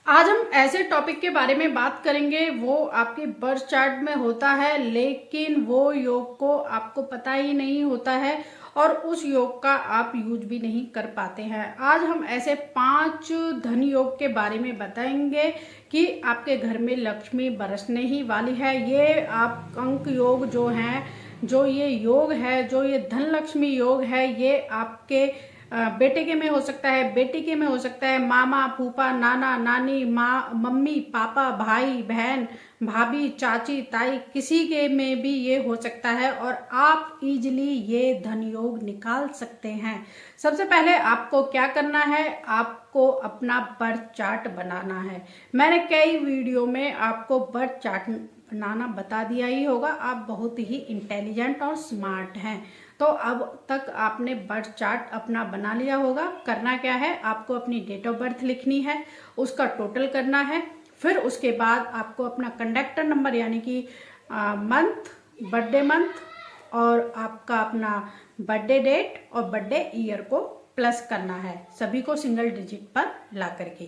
आज हम ऐसे टॉपिक के बारे में बात करेंगे वो आपके बर्थ चार्ट में होता है, लेकिन वो योग को आपको पता ही नहीं होता है और उस योग का आप यूज भी नहीं कर पाते हैं। आज हम ऐसे 5 धन योग के बारे में बताएंगे कि आपके घर में लक्ष्मी बरसने ही वाली है। ये आप अंक योग जो हैं, जो ये योग है, जो ये धन लक्ष्मी योग है, ये आपके बेटे के में हो सकता है, बेटी के में हो सकता है, मामा फूफा नाना नानी माँ मम्मी पापा भाई बहन भाभी चाची ताई, किसी के में भी ये हो सकता है और आप इजीली ये धन योग निकाल सकते हैं। सबसे पहले आपको क्या करना है, आपको अपना बर्थ चार्ट बनाना है। मैंने कई वीडियो में आपको बर्थ चार्ट बनाना बता दिया ही होगा। आप बहुत ही इंटेलिजेंट और स्मार्ट हैं, तो अब तक आपने बर्थ चार्ट अपना बना लिया होगा। करना क्या है, आपको अपनी डेट ऑफ बर्थ लिखनी है, उसका टोटल करना है। फिर उसके बाद आपको अपना कंडक्टर नंबर यानी कि मंथ, बर्थडे मंथ और आपका अपना बर्थडे डेट और बर्थडे ईयर को प्लस करना है, सभी को सिंगल डिजिट पर ला करके।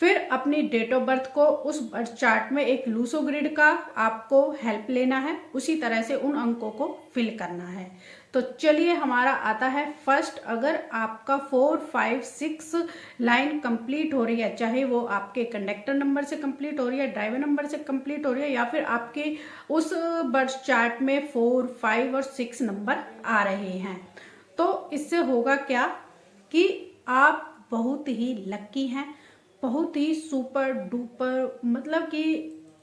फिर अपनी डेट ऑफ बर्थ को उस बर्थ चार्ट में एक लूसो ग्रिड का आपको हेल्प लेना है, उसी तरह से उन अंकों को फिल करना है। तो चलिए हमारा आता है फर्स्ट। अगर आपका 4, 5, 6 लाइन कंप्लीट हो रही है, चाहे वो आपके कंडक्टर नंबर से कंप्लीट हो रही है, ड्राइवर नंबर से कंप्लीट हो रही है, या फिर आपके उस बर्थ चार्ट में 4, 5 और 6 नंबर आ रहे हैं, तो इससे होगा क्या कि आप बहुत ही लक्की हैं, बहुत ही सुपर डुपर, मतलब कि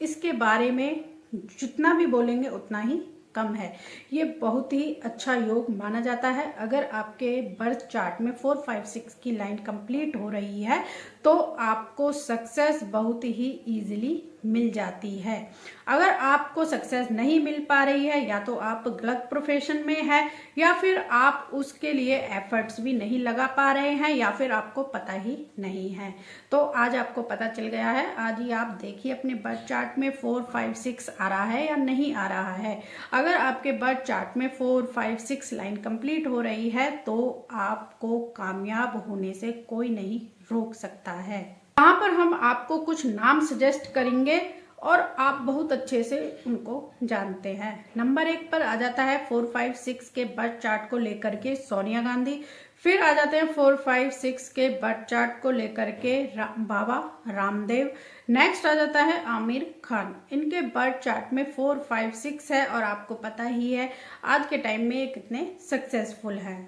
इसके बारे में जितना भी बोलेंगे उतना ही कम है। ये बहुत ही अच्छा योग माना जाता है। अगर आपके बर्थ चार्ट में 4, 5, 6 की लाइन कंप्लीट हो रही है तो आपको सक्सेस बहुत ही इजीली मिल जाती है। अगर आपको सक्सेस नहीं मिल पा रही है, या तो आप गलत प्रोफेशन में है, या फिर आप उसके लिए एफर्ट्स भी नहीं लगा पा रहे हैं, या फिर आपको पता ही नहीं है, तो आज आपको पता चल गया है। आज ही आप देखिए अपने बर्थ चार्ट में 4, 5, 6 आ रहा है या नहीं आ रहा है। अगर आपके बर्थ चार्ट में 4, 5, 6 लाइन कंप्लीट हो रही है तो आपको कामयाब होने से कोई नहीं रोक सकता है। यहाँ पर हम आपको कुछ नाम सजेस्ट करेंगे और आप बहुत अच्छे से उनको जानते हैं। नंबर 1 पर आ जाता है 4, 5, 6 के बर्थ चार्ट को लेकर के सोनिया गांधी। फिर आ जाते हैं 4, 5, 6 के बर्थ चार्ट को लेकर के बाबा रामदेव। नेक्स्ट आ जाता है आमिर खान। इनके बर्थ चार्ट में 4, 5, 6 है और आपको पता ही है आज के टाइम में ये कितने सक्सेसफुल हैं।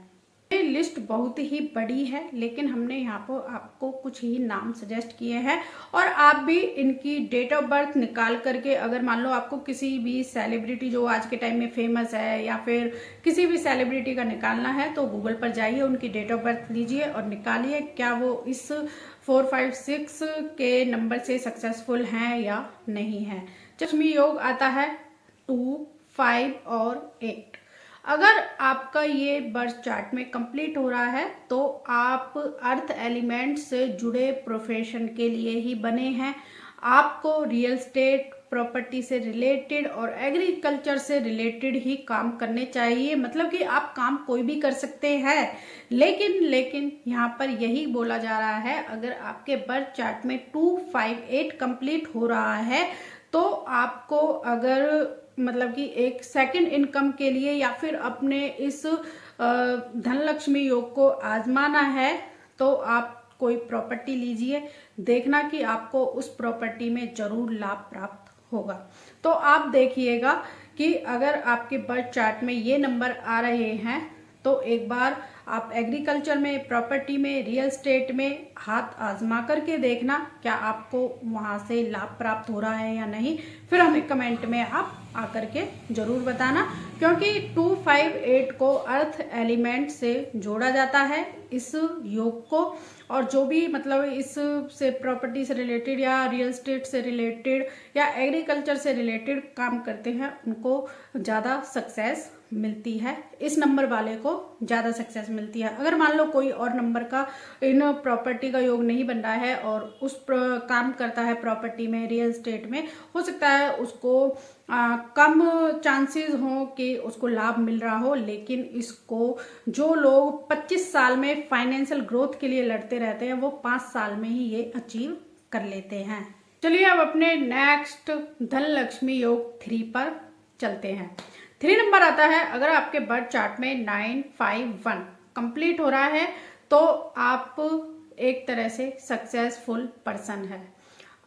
ये लिस्ट बहुत ही बड़ी है, लेकिन हमने यहाँ पर आपको कुछ ही नाम सजेस्ट किए हैं और आप भी इनकी डेट ऑफ बर्थ निकाल करके, अगर मान लो आपको किसी भी सेलिब्रिटी जो आज के टाइम में फेमस है या फिर किसी भी सेलिब्रिटी का निकालना है, तो गूगल पर जाइए, उनकी डेट ऑफ बर्थ लीजिए और निकालिए क्या वो इस 4, 5, 6 के नंबर से सक्सेसफुल हैं या नहीं है। लक्ष्मी योग आता है 2, 5 और 8। अगर आपका ये बर्थ चार्ट में कंप्लीट हो रहा है तो आप अर्थ एलिमेंट से जुड़े प्रोफेशन के लिए ही बने हैं। आपको रियल एस्टेट प्रॉपर्टी से रिलेटेड और एग्रीकल्चर से रिलेटेड ही काम करने चाहिए, मतलब कि आप काम कोई भी कर सकते हैं। लेकिन यहाँ पर यही बोला जा रहा है, अगर आपके बर्थ चार्ट में 2, 5, 8 कंप्लीट हो रहा है तो आपको अगर मतलब कि एक सेकंड इनकम के लिए या फिर अपने इस धनलक्ष्मी योग को आजमाना है तो आप कोई प्रॉपर्टी लीजिए, देखना कि आपको उस प्रॉपर्टी में जरूर लाभ प्राप्त होगा। तो आप देखिएगा कि अगर आपके बर्थ चार्ट में ये नंबर आ रहे हैं तो एक बार आप एग्रीकल्चर में, प्रॉपर्टी में, रियल एस्टेट में हाथ आजमा करके देखना क्या आपको वहां से लाभ प्राप्त हो रहा है या नहीं। फिर हमें कमेंट में आप आकर के जरूर बताना, क्योंकि 2, 5, 8 को अर्थ एलिमेंट से जोड़ा जाता है इस योग को, और जो भी मतलब इस से प्रॉपर्टी से रिलेटेड या रियल एस्टेट से रिलेटेड या एग्रीकल्चर से रिलेटेड काम करते हैं उनको ज़्यादा सक्सेस मिलती है, इस नंबर वाले को ज़्यादा सक्सेस मिलती है। अगर मान लो कोई और नंबर का इन प्रॉपर्टी का योग नहीं बन रहा है और उस काम करता है प्रॉपर्टी में, रियल एस्टेट में, हो सकता है उसको कम चांसेस हो कि उसको लाभ मिल रहा हो, लेकिन इसको जो लोग 25 साल में फाइनेंशियल ग्रोथ के लिए लड़ते रहते हैं वो 5 साल में ही ये अचीव कर लेते हैं। चलिए अब अपने नेक्स्ट धन लक्ष्मी योग 3 पर चलते हैं। 3 नंबर आता है, अगर आपके बर्थ चार्ट में 951 कंप्लीट हो रहा है तो आप एक तरह से सक्सेसफुल पर्सन है।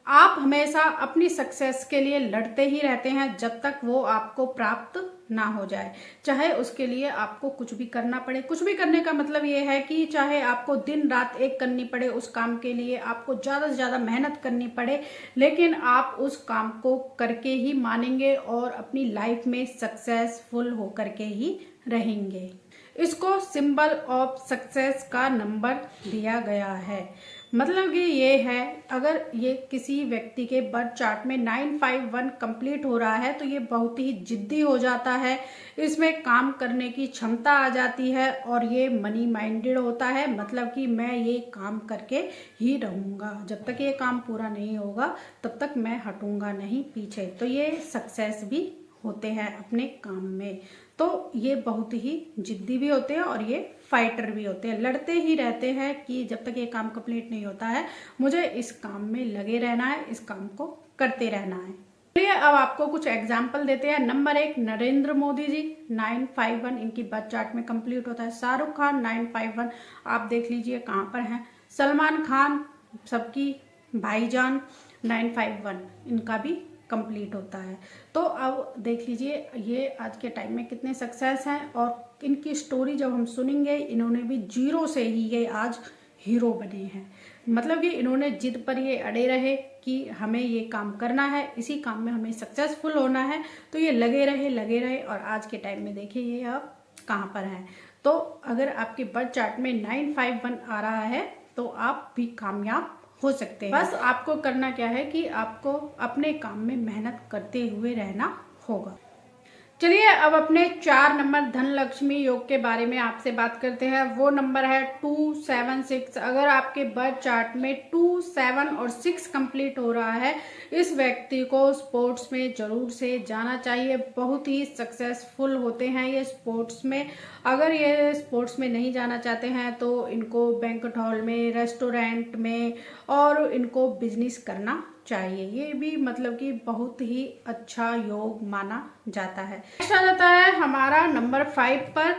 आप हमेशा अपनी सक्सेस के लिए लड़ते ही रहते हैं जब तक वो आपको प्राप्त ना हो जाए, चाहे उसके लिए आपको कुछ भी करना पड़े। कुछ भी करने का मतलब ये है कि चाहे आपको दिन रात एक करनी पड़े, उस काम के लिए आपको ज़्यादा से ज़्यादा मेहनत करनी पड़े, लेकिन आप उस काम को करके ही मानेंगे और अपनी लाइफ में सक्सेसफुल होकर के ही रहेंगे। इसको सिंबल ऑफ सक्सेस का नंबर दिया गया है। मतलब कि ये है, अगर ये किसी व्यक्ति के बर्थ चार्ट में 951 कंप्लीट हो रहा है तो ये बहुत ही जिद्दी हो जाता है, इसमें काम करने की क्षमता आ जाती है और ये मनी माइंडेड होता है। मतलब कि मैं ये काम करके ही रहूँगा, जब तक ये काम पूरा नहीं होगा तब तक मैं हटूँगा नहीं पीछे। तो ये सक्सेस भी होते हैं अपने काम में। तो ये बहुत ही जिद्दी भी होते हैं और ये फाइटर भी होते हैं, लड़ते ही रहते हैं कि जब तक ये काम कंप्लीट नहीं होता है मुझे इस काम में लगे रहना है, इस काम को करते रहना है। चलिए अब आपको कुछ एग्जाम्पल देते हैं। नंबर 1 नरेंद्र मोदी जी 951 इनकी बर्थ चार्ट में कंप्लीट होता है। शाहरुख खान 951 आप देख लीजिए कहाँ पर हैं। सलमान खान सबकी भाईजान 951 इनका भी कंप्लीट होता है। तो अब देख लीजिए ये आज के टाइम में कितने सक्सेस हैं और इनकी स्टोरी जब हम सुनेंगे, इन्होंने भी जीरो से ही ये आज हीरो बने हैं। मतलब कि इन्होंने जिद पर ये अड़े रहे कि हमें ये काम करना है, इसी काम में हमें सक्सेसफुल होना है, तो ये लगे रहे और आज के टाइम में देखिए ये अब कहाँ पर हैं। तो अगर आपके बर्थ चार्ट में 951 आ रहा है तो आप भी कामयाब हो सकते हैं। बस आपको करना क्या है कि आपको अपने काम में मेहनत करते हुए रहना होगा। चलिए अब अपने 4 नंबर धन लक्ष्मी योग के बारे में आपसे बात करते हैं। वो नंबर है 276। अगर आपके बर्थ चार्ट में 2, 7 और 6 कंप्लीट हो रहा है, इस व्यक्ति को स्पोर्ट्स में जरूर से जाना चाहिए। बहुत ही सक्सेसफुल होते हैं ये स्पोर्ट्स में। अगर ये स्पोर्ट्स में नहीं जाना चाहते हैं तो इनको बैंक्वेट हॉल में, रेस्टोरेंट में और इनको बिजनेस करना चाहिए। ये भी मतलब कि बहुत ही अच्छा योग माना जाता है। नेक्स्ट आ जाता है हमारा नंबर 5 पर।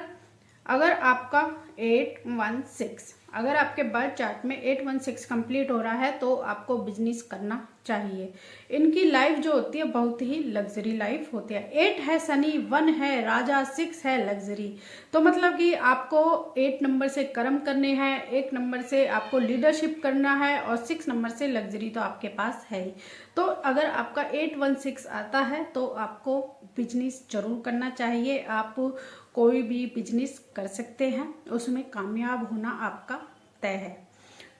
अगर आपका 816, अगर आपके बर्थ चार्ट में 816 कंप्लीट हो रहा है तो आपको बिजनेस करना चाहिए। इनकी लाइफ जो होती है बहुत ही लग्जरी लाइफ होती है। 8 है शनि, 1 है राजा, 6 है लग्जरी। तो मतलब कि आपको 8 नंबर से कर्म करने हैं, 1 नंबर से आपको लीडरशिप करना है और 6 नंबर से लग्जरी तो आपके पास है ही। तो अगर आपका 816 आता है तो आपको बिजनेस जरूर करना चाहिए। आप कोई भी बिजनेस कर सकते हैं, उसमें कामयाब होना आपका तय है।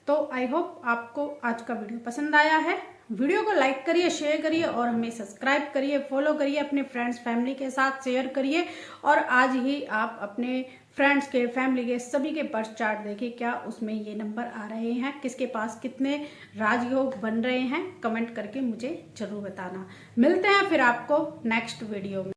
तो आई होप आपको आज का वीडियो पसंद आया है। वीडियो को लाइक करिए, शेयर करिए और हमें सब्सक्राइब करिए, फॉलो करिए, अपने फ्रेंड्स फैमिली के साथ शेयर करिए और आज ही आप अपने फ्रेंड्स के, फैमिली के सभी के बर्थ चार्ट देखिए क्या उसमें ये नंबर आ रहे हैं, किसके पास कितने राजयोग बन रहे हैं, कमेंट करके मुझे जरूर बताना। मिलते हैं फिर आपको नेक्स्ट वीडियो में।